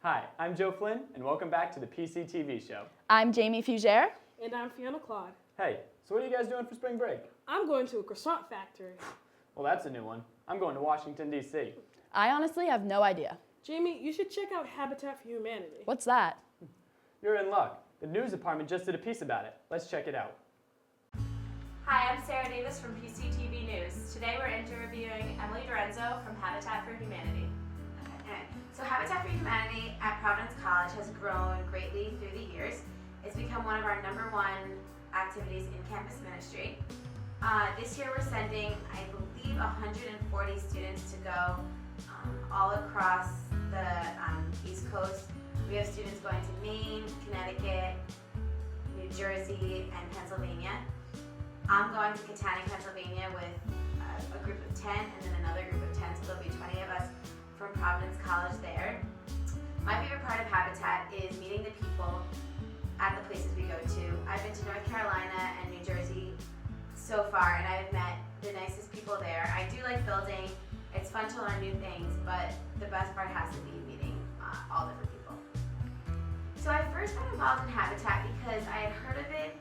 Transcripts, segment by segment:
Hi, I'm Joe Flynn, and welcome back to the PCTV show. I'm Jamie Fugere. And I'm Fiona Claude. Hey, so what are you guys doing for spring break? I'm going to a croissant factory. Well, that's a new one. I'm going to Washington, D.C. I honestly have no idea. Jamie, you should check out Habitat for Humanity. What's that? You're in luck. The news department just did a piece about it. Let's check it out. Hi, I'm Sarah Davis from PCTV News. Today we're interviewing Emily Dorenzo from Habitat for Humanity. So Habitat for Humanity at Providence College has grown greatly through the years. It's become one of our #1 activities in campus ministry. This year we're sending, I believe, 140 students to go all across the East Coast. We have students going to Maine, Connecticut, New Jersey, and Pennsylvania. I'm going to Catania, Pennsylvania with a group of 10 and then another group of 10, so there'll be 20 of us from Providence College there. My favorite part of Habitat is meeting the people at the places we go to. I've been to North Carolina and New Jersey so far, and I've met the nicest people there. I do like building. It's fun to learn new things, but the best part has to be meeting all different people. So I first got involved in Habitat because I had heard of it,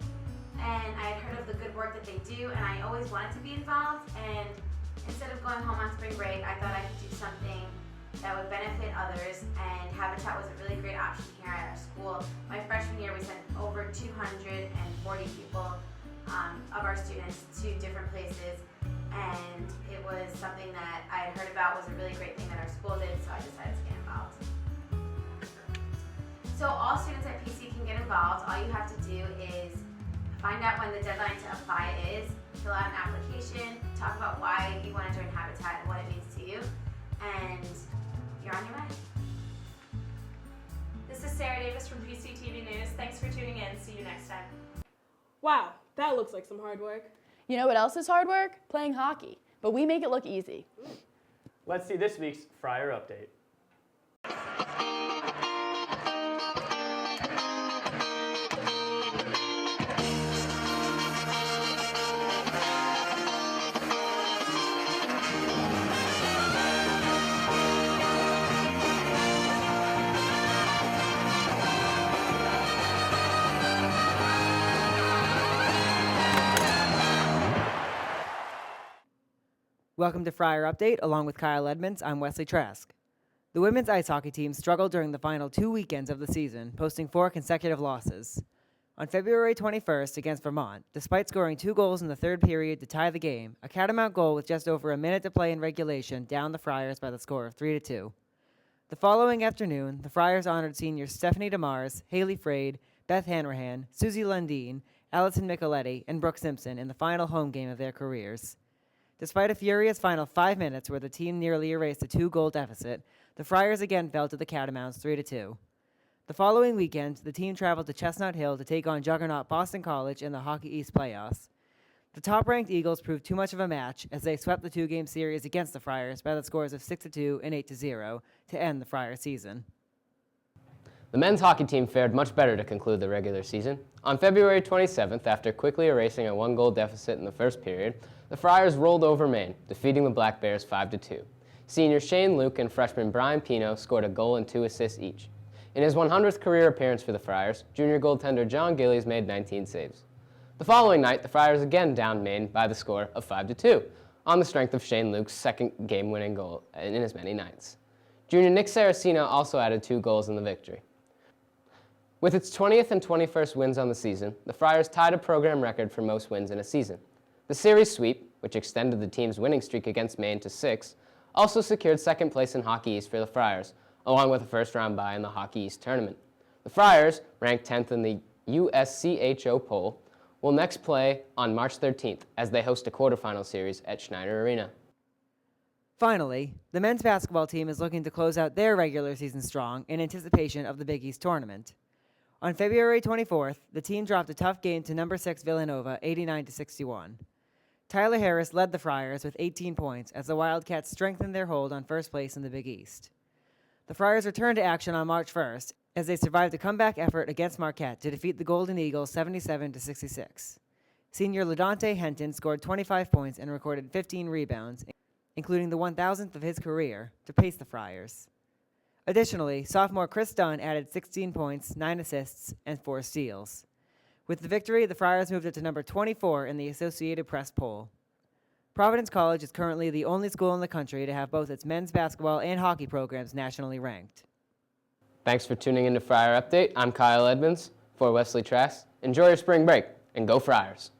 and I had heard of the good work that they do, and I always wanted to be involved. And instead of going home on spring break, I thought I could do something that would benefit others, and Habitat was a really great option here at our school. My freshman year, we sent over 240 people of our students to different places, and it was something that I had heard about was a really great thing that our school did, so I decided to get involved. So all students at PC can get involved. All you have to do is find out when the deadline to apply is, fill out an application, talk about why you want to join Habitat and what it means to you, and you're on your way. This is Sarah Davis from PCTV News. Thanks for tuning in. See you next time. Wow, that looks like some hard work. You know what else is hard work? Playing hockey. But we make it look easy. Let's see this week's Friar update. Welcome to Friar Update. Along with Kyle Edmonds, I'm Wesley Trask. The women's ice hockey team struggled during the final 2 weekends of the season, posting 4 consecutive losses. On February 21st against Vermont, despite scoring 2 goals in the third period to tie the game, a Catamount goal with just over a minute to play in regulation downed the Friars by the score of 3-2. The following afternoon, the Friars honored seniors Stephanie DeMars, Haley Frade, Beth Hanrahan, Susie Lundeen, Allison Micheletti, and Brooke Simpson in the final home game of their careers. Despite a furious final 5 minutes where the team nearly erased a 2-goal deficit, the Friars again fell to the Catamounts 3-2. The following weekend, the team traveled to Chestnut Hill to take on juggernaut Boston College in the Hockey East playoffs. The top-ranked Eagles proved too much of a match as they swept the 2-game series against the Friars by the scores of 6-2 and 8-0 to end the Friars season. The men's hockey team fared much better to conclude the regular season. On February 27th, after quickly erasing a 1-goal deficit in the first period, the Friars rolled over Maine, defeating the Black Bears 5-2. Senior Shane Luke and freshman Brian Pino scored a goal and 2 assists each. In his 100th career appearance for the Friars, junior goaltender John Gillies made 19 saves. The following night, the Friars again downed Maine by the score of 5-2, on the strength of Shane Luke's second game-winning goal in as many nights. Junior Nick Saraceno also added 2 goals in the victory. With its 20th and 21st wins on the season, the Friars tied a program record for most wins in a season. The series sweep, which extended the team's winning streak against Maine to 6, also secured second place in Hockey East for the Friars, along with a first-round bye in the Hockey East tournament. The Friars, ranked 10th in the USCHO poll, will next play on March 13th as they host a quarterfinal series at Schneider Arena. Finally, the men's basketball team is looking to close out their regular season strong in anticipation of the Big East tournament. On February 24th, the team dropped a tough game to number 6 Villanova, 89-61. Tyler Harris led the Friars with 18 points as the Wildcats strengthened their hold on first place in the Big East. The Friars returned to action on March 1st as they survived a comeback effort against Marquette to defeat the Golden Eagles 77-66. Senior LaDonte Henton scored 25 points and recorded 15 rebounds, including the 1,000th of his career, to pace the Friars. Additionally, sophomore Chris Dunn added 16 points, 9 assists, and 4 steals. With the victory, the Friars moved up to number 24 in the Associated Press poll. Providence College is currently the only school in the country to have both its men's basketball and hockey programs nationally ranked. Thanks for tuning in to Friar Update. I'm Kyle Edmonds for Wesley Trask. Enjoy your spring break, and go Friars.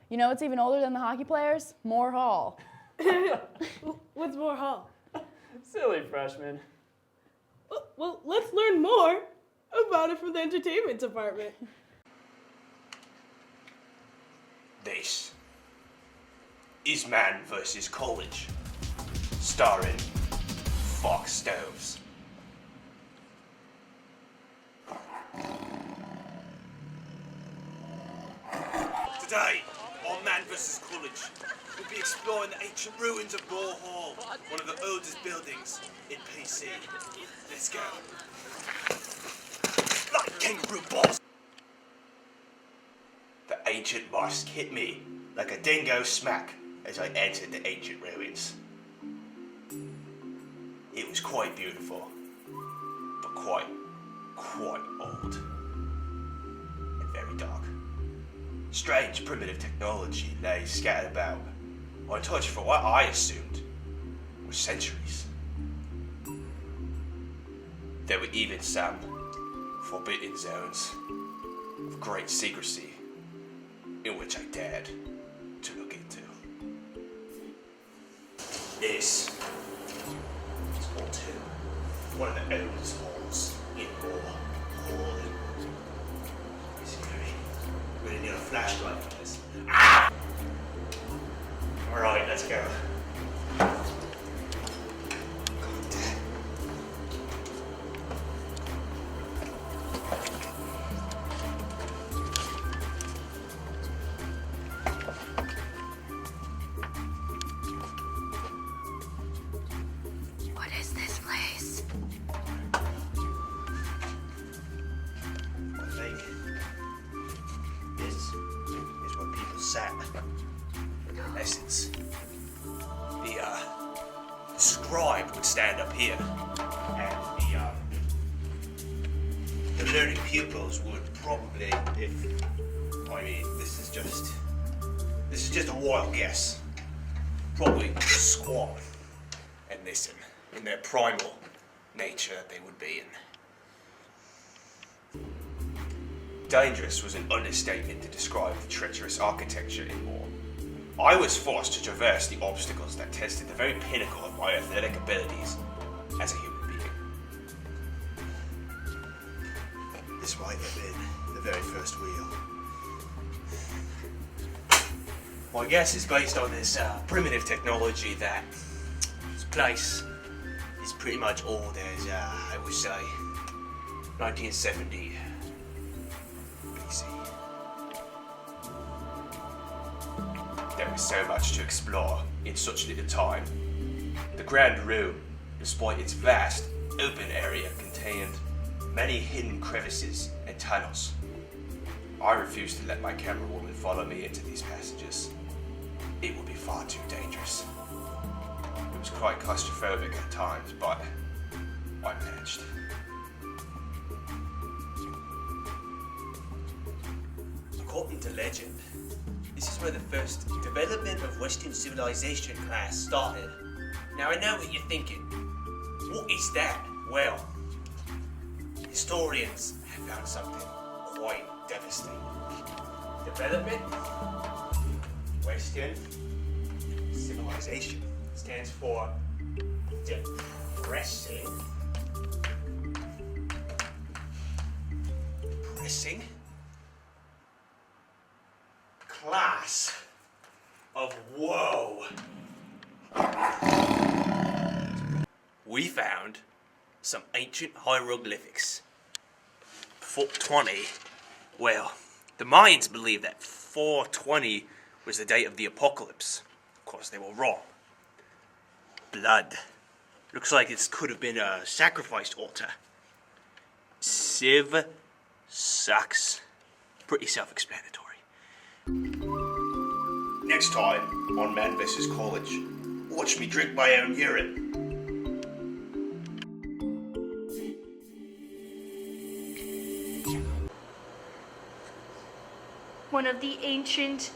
You know what's even older than the hockey players? Moore Hall. What's more Hall? Silly freshman. Well, let's learn more about it from the entertainment department. This is Man vs. College, starring Fox Stoves. Today, on Man vs. College, we'll be exploring the ancient ruins of Moore Hall, one of the oldest buildings in PC. Let's go. Like kangaroo balls. The ancient mosque hit me like a dingo smack as I entered the ancient ruins. It was quite beautiful, but quite old and very dark. Strange primitive technology lay scattered about, untouched for what I assumed were centuries. There were even some forbidden zones of great secrecy in which I dared to look into. This is Hall 2, one of the oldest halls in Moore Hall. Scary. Really need a flashlight for this. Ah! Alright, let's go. What is this place? I think this is where people sat. In essence, the scribe would stand up here, and the learning pupils would probably, this is just a wild guess, probably squat and listen in their primal nature they would be in. Dangerous was an understatement to describe the treacherous architecture in Moore. I was forced to traverse the obstacles that tested the very pinnacle of my athletic abilities as a human being. This might have been the very first wheel. My guess is based on this primitive technology that this place is pretty much old as, I would say, 1970 BC. There was so much to explore in such little time. The grand room, despite its vast open area, contained many hidden crevices and tunnels. I refused to let my camera woman follow me into these passages. It would be far too dangerous. It was quite claustrophobic at times, but I managed. According to legend, this is where the first development of Western civilization class started. Now I know what you're thinking. What is that? Well, historians have found something quite devastating. Development? Western civilization stands for depressing class of woe. We found some ancient hieroglyphics. 420. Well, the Mayans believed that 420 was the date of the apocalypse. Of course, they were wrong. Blood. Looks like this could have been a sacrificed altar. Civ sucks. Pretty self-explanatory. Next time on Man vs. College, watch me drink my own urine. one of the ancient.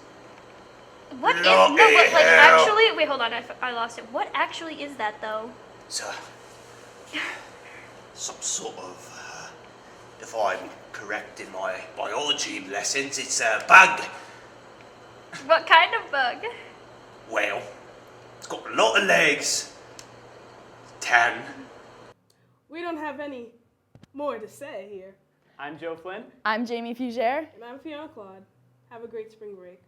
What is Bloody no? But like hell. actually, wait, hold on, I lost it. What actually is that though? It's some sort of, if I'm correct in my biology lessons, it's a bug. What kind of bug? Well, it's got a lot of legs. Tan. We don't have any more to say here. I'm Joe Flynn. I'm Jamie Fugere. And I'm Fiona Claude. Have a great spring break.